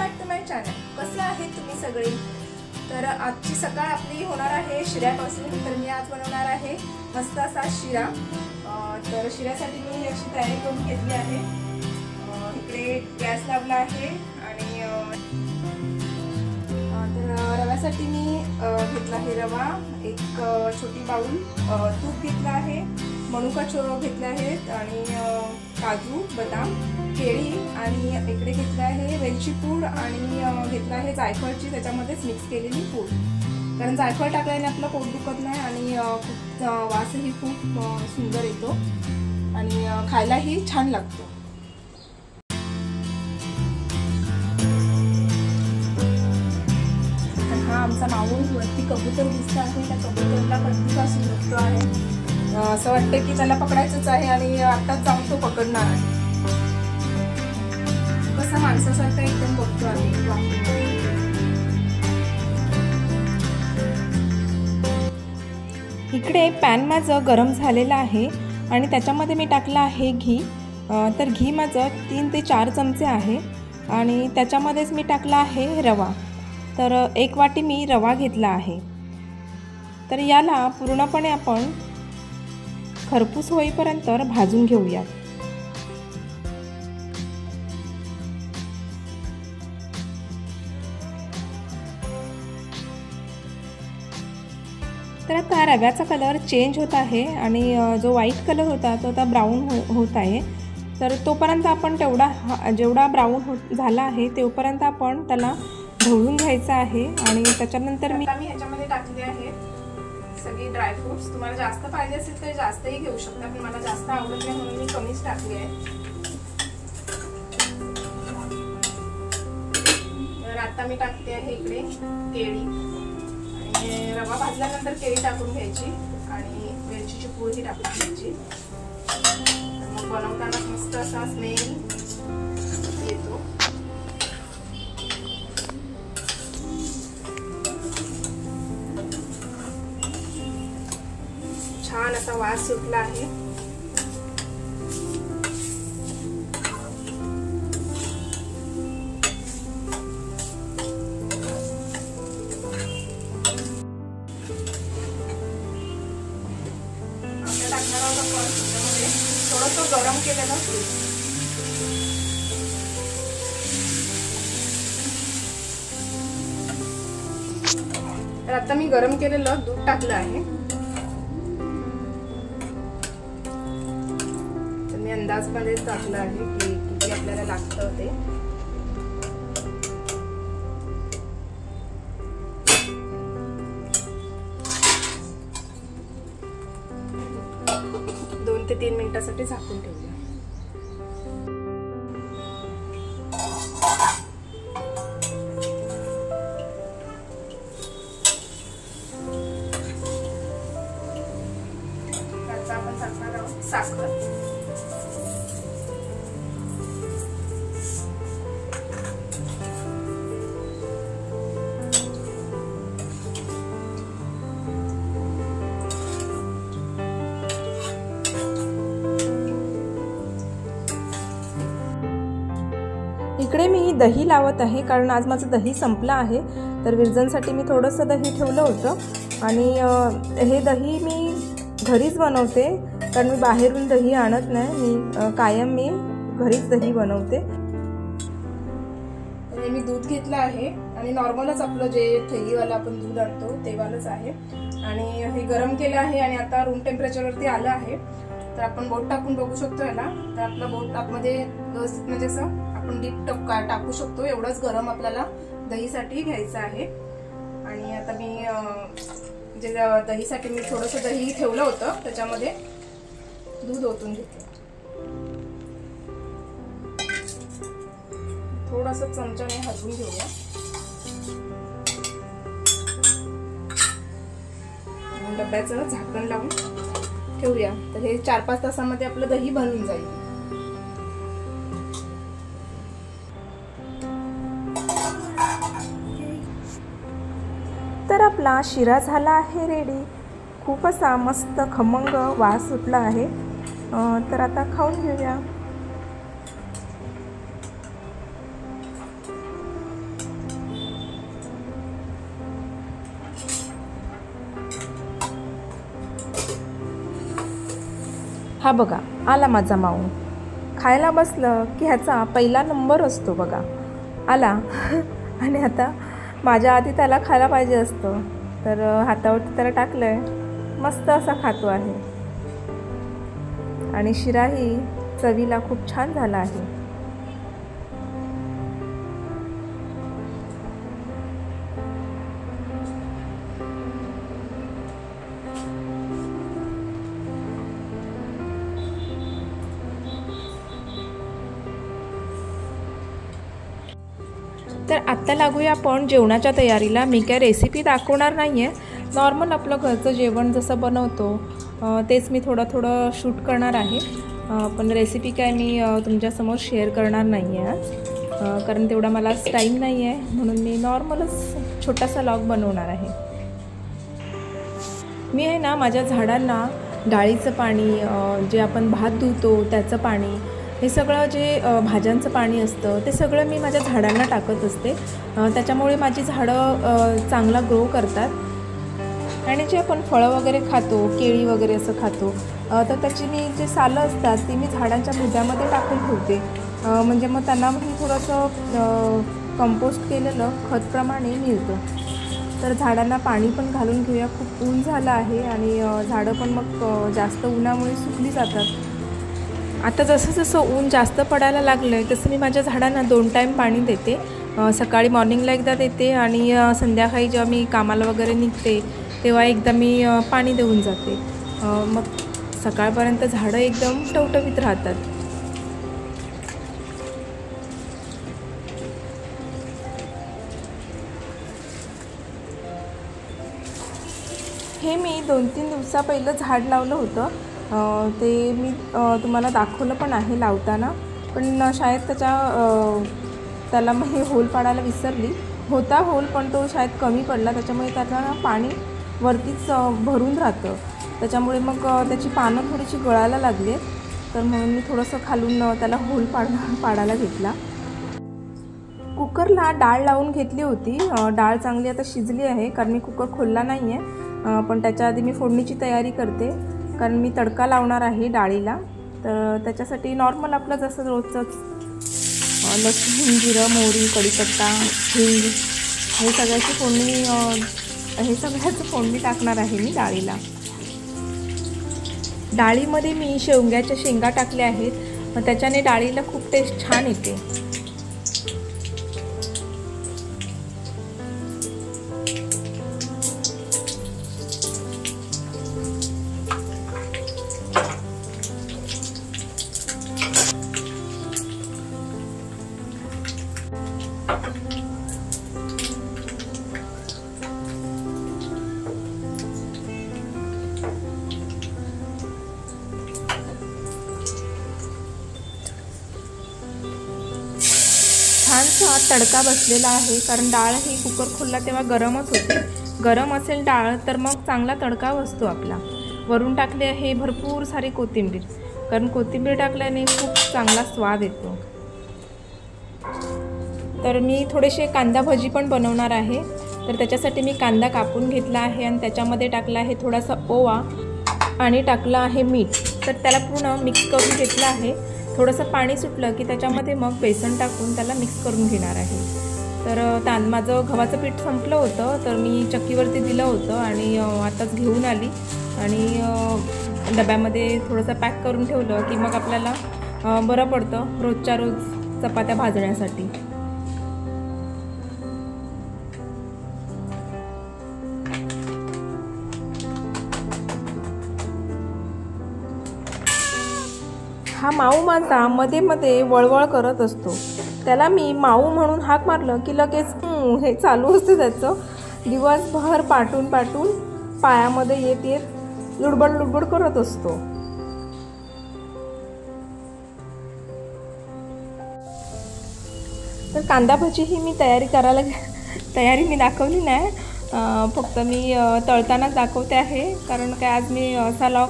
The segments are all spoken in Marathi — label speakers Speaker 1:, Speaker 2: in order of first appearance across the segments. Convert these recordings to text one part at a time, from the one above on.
Speaker 1: Back to my channel. कसे आहेत तुम्ही सगळे? तर आजची सकाळ आपली होणार आहे शिऱ्यापासून। तर मी आज बनवणार आहे मस्त असा शिरा। तर शिऱ्यासाठी मी अशी तयारी करून घेतली आहे। इकडे गॅस लावला आहे आणि तर रव्यासाठी मी घेतला आहे रवा, एक छोटी बाउल तूप घेतला आहे, मनुका घेतले आहेत आणि काजू, बदाम, केळी आणि इकडे घेतला आहे वेलची पूड आणि घेतला आहे जायफळची त्याच्यामध्येच मिक्स केलेली पूड। कारण जायफळ टाकल्याने आपलं पोट दुखत नाही आणि खूप वासही खूप सुंदर येतो आणि खायलाही छान लागतो। हा आमचा माऊस वरती कबूतर दिसत आहे। त्या कबूतरला कधीपासून बघतो आहे, असं वाटतं की त्याला पकडायचंच आहे आणि आताच जाऊन तो पकडणार आहे। कसा माणसासारखा एकदम बघतो आहे।
Speaker 2: इकडे पॅन माझं गरम झालेलं आहे आणि त्याच्यामध्ये मी टाकलं आहे घी। तर घी माझं 3 ते 4 चमचे आहे आणि त्याच्यामध्येच मी टाकला आहे रवा। तर 1 वाटी मी रवा घेतला आहे। तर याला पूर्णपणे आपण खरपूस होईपर्यंत भाजून घेऊया। तर आता रव्याचा कलर चेंज होत आहे आणि जो व्हाईट कलर होता तो आता ब्राऊन होत आहे। तर तोपर्यंत आपण जेवढा ब्राऊन झाला आहे तेवढ्यापर्यंत आपण त्याला ढवळून घ्यायचा आहे आणि त्याच्यानंतर
Speaker 1: मी ह्याच्यामध्ये टाकले आहे सगळे ड्रायफ्रुट्स। तुम्हाला जास्त पाहिजे असेल तर जास्तही घेऊ शकता, पण मला जास्त आवडत नाही म्हणून मी कमीच टाकले आहे। तर आता मी टाकते आहे इकडे केळी आणि रवा भाजल्यानंतर केळी टाकून घ्यायची आणि वेलचीची पूड ही टाकून घ्यायची। मग बनवताना मस्त असा स्मेल येतो। छान असा वास सुटला आहे। आता टाकणार आहोत आपण त्याच्यामध्ये थोडंसं गरम केलेलं दूध। तर आता मी गरम केलेलं दूध टाकलं आहे। अंदाजमध्ये टाकलं आहे की किती आपल्याला लागतं ते। दोन ते 3 मिनिटांसाठी झाकून ठेवूया। आता आपण टाकणार आहोत साखर।
Speaker 2: इकडे मी दही लावत आहे कारण आज माझं दही संपलं आहे। तर विरजनसाठी मी थोडंसं दही ठेवलं होतं आणि हे दही मी घरीच बनवते कारण मी बाहेरून दही आणत नाही। मी कायम घरीच दही बनवते।
Speaker 1: मी दूध घेतलं आहे आणि नॉर्मलच आपलं जे थैलीवाला आपण दूध आणतो ते वालच आहे आणि हे गरम केलं आहे आणि आता रूम टेम्परेचरवरती आलं आहे। तर आपण बोट टाकून बघू शकतो याला। तर आपलं बोट आतमध्ये व्यवस्थित म्हणजे असं आपण डीप टाकू शकतो, एवढंच गरम आपल्याला दहीसाठी घ्यायचं आहे। आणि आता मी जे दहीसाठी मी थोडंसं दही ठेवलं होतं त्याच्यामध्ये दूध ओतून घेतलं। थोडंसं चमच्याने हलवून घेऊया। डब्याचं झाकण लावून ठेवूया। तर हे 4-5 तासामध्ये आपलं दही बनून जाईल।
Speaker 2: तर आपला शिरा झाला आहे रेडी। खूप असा मस्त खमंग वास सुटला आहे। तर आता खाऊन घेऊया। हा बघा आला माझा माऊ. खायला बसलं की ह्याचा पहिला नंबर असतो बघा. आला आणि आता माझ्या आधी त्याला खायला पाहिजे असतं, तर हातावरती त्याला टाकलं आहे. मस्त असा खातो आहे आणि शिराही चवीला खूप छान झाला आहे. तर आत्ता लागूया आपण जेवणाच्या तयारीला. मी काय रेसिपी दाखवणार नाही आहे, नॉर्मल आपलं घरचं जेवण जसं बनवतो तेच मी थोडं शूट करणार आहे. पण रेसिपी काय मी तुमच्यासमोर शेअर करणार नाही आहे, कारण तेवढा मला टाईम नाही आहे, म्हणून मी नॉर्मलच छोटासा व्लॉग बनवणार आहे. मी आहे ना माझ्या झाडांना डाळीचं पाणी, जे आपण भात धुतो त्याचं पाणी, हे सगळं जे भाज्यांचं पाणी असतं ते सगळं मी माझ्या झाडांना टाकत असते. त्याच्यामुळे माझी झाडं चांगला ग्रो करतात. आणि जे आपण फळं वगैरे खातो, केळी वगैरे असं खातो, तर त्याची मी जे सालं असतात ती मी झाडांच्या बुद्यामध्ये टाकून ठेवते. म्हणजे मग त्यांनाही थोडंसं कंपोस्ट केलेलं खतप्रमाणे मिळतं. तर झाडांना पाणी पण घालून घेऊया. खूप ऊन झालं आहे आणि झाडं पण मग जास्त उन्हामुळे सुकली जातात. आता जसं जसं ऊन जास्त पडायला लागलं आहे तसं मी माझ्या झाडांना 2 टाईम पाणी देते. सकाळी मॉर्निंगला एकदा देते आणि संध्याकाळी जेव्हा मी कामाला वगैरे निघते तेव्हा एकदा मी पाणी देऊन जाते. मग सकाळपर्यंत झाडं एकदम टवटवीत राहतात. हे मी 2-3 दिवसा पहिलं झाड लावलं होतं. ते मी तुम्हाला दाखवलं पण आहे लावताना, पण शायद त्याला मी होल पाडायला विसरली. होता होल पण तो शायद कमी पडला, त्याच्यामुळे त्याला पाणी वरतीच भरून राहतं. त्याच्यामुळे मग त्याची पानं थोडीशी गळायला लागली, तर म्हणून मी थोडंसं खालून त्याला होल पाडायला घेतला. कुकरला डाळ लावून घेतली होती. डाळ चांगली आता शिजली आहे, कारण मी कुकर खोलला नाही आहे. पण त्याच्या आधी मी फोडणीची तयारी करते, कारण मी तडका लावणार आहे डाळीला. तर त्याच्यासाठी नॉर्मल आपलं जसं रोजचंच लसूण, जिरं, मोहरी, कढीपत्ता, हिंग हे सगळ्याची फोडणी टाकणार आहे मी डाळीला. डाळीमध्ये मी शेवग्याच्या शेंगा टाकल्या आहेत, मग त्याच्याने डाळीला खूप टेस्ट छान येते. छानसा तडका बसलेला आहे, कारण डाळ ही कुकर खोलला तेव्हा गरमच होती. गरम असेल डाळ तर मग चांगला तडका बसतो आपला. वरून टाकले आहे भरपूर सारी कोथिंबीर, कारण कोथिंबीर टाकल्याने खूप चांगला स्वाद येतो. तर मी थोडेसे कांदा भजी पण बनवणार आहे, तर त्याच्यासाठी मी कांदा कापून घेतला आहे आणि त्याच्यामध्ये टाकला आहे थोडासा ओवा आणि टाकलं आहे मीठ. तर त्याला पूर्ण मिक्स करून घेतलं आहे. थोडंसं पाणी सुटलं की त्याच्यामध्ये मग बेसन टाकून त्याला मिक्स करून घेणार आहे. तर माझं गव्हाचं पीठ संपलं होतं, तर मी चक्कीवरती दिलं होतं आणि आताच घेऊन आली आणि डब्यामध्ये थोडंसं पॅक करून ठेवलं की मग आपल्याला बरं पडतं रोजच्या रोज चपात्या भाजण्यासाठी. हा माऊ माझा मध्ये मध्ये वळवळ करत असतो. त्याला मी माऊ म्हणून हाक मारलं की लगेच हे चालू असतं त्याचं. दिवसभर पाठून पायामध्ये येत लुडबड करत असतो. तर कांदा भजी ही मी तयारी मी दाखवली नाही, फक्त मी तळतानाच दाखवते आहे, कारण काय आज मी असा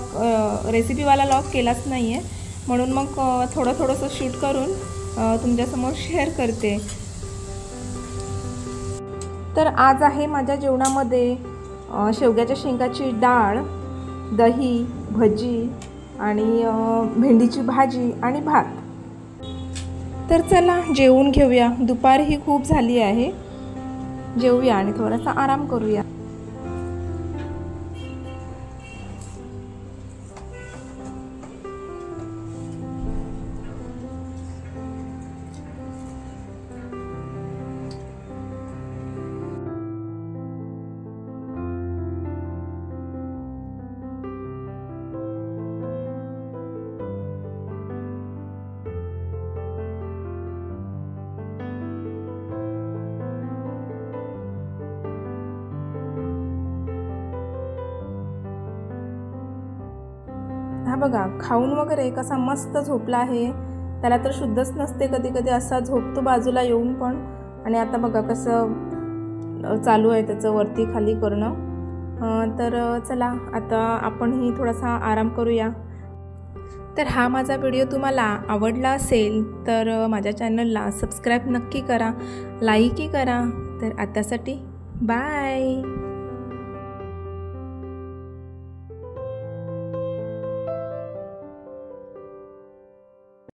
Speaker 2: रेसिपीवाला लॉग केलाच नाही आहे, म्हणून मग थोडंसं शूट करून तुमच्यासमोर शेअर करते. तर आज आहे माझ्या जेवणामध्ये शेवग्याच्या शेंगाची डाळ, दही, भजी आणि भेंडीची भाजी आणि भात. तर चला जेवून घेऊया, दुपार ही खूप झाली आहे. जेवूया आणि थोडासा आराम करूया. हा बघा खाऊन वगैरे कसा मस्त झोपला आहे. त्याला तर शुद्धच नसते, कधी कधी असा झोपतो बाजूला येऊन पण. आणि आता बघा कसं चालू आहे त्याचं वरती खाली करणं. तर चला आता आपणही थोडासा आराम करूया. तर हा माझा व्हिडिओ तुम्हाला आवडला असेल तर माझ्या चॅनलला सबस्क्राईब नक्की करा, लाईकही करा. तर आतासाठी बाय.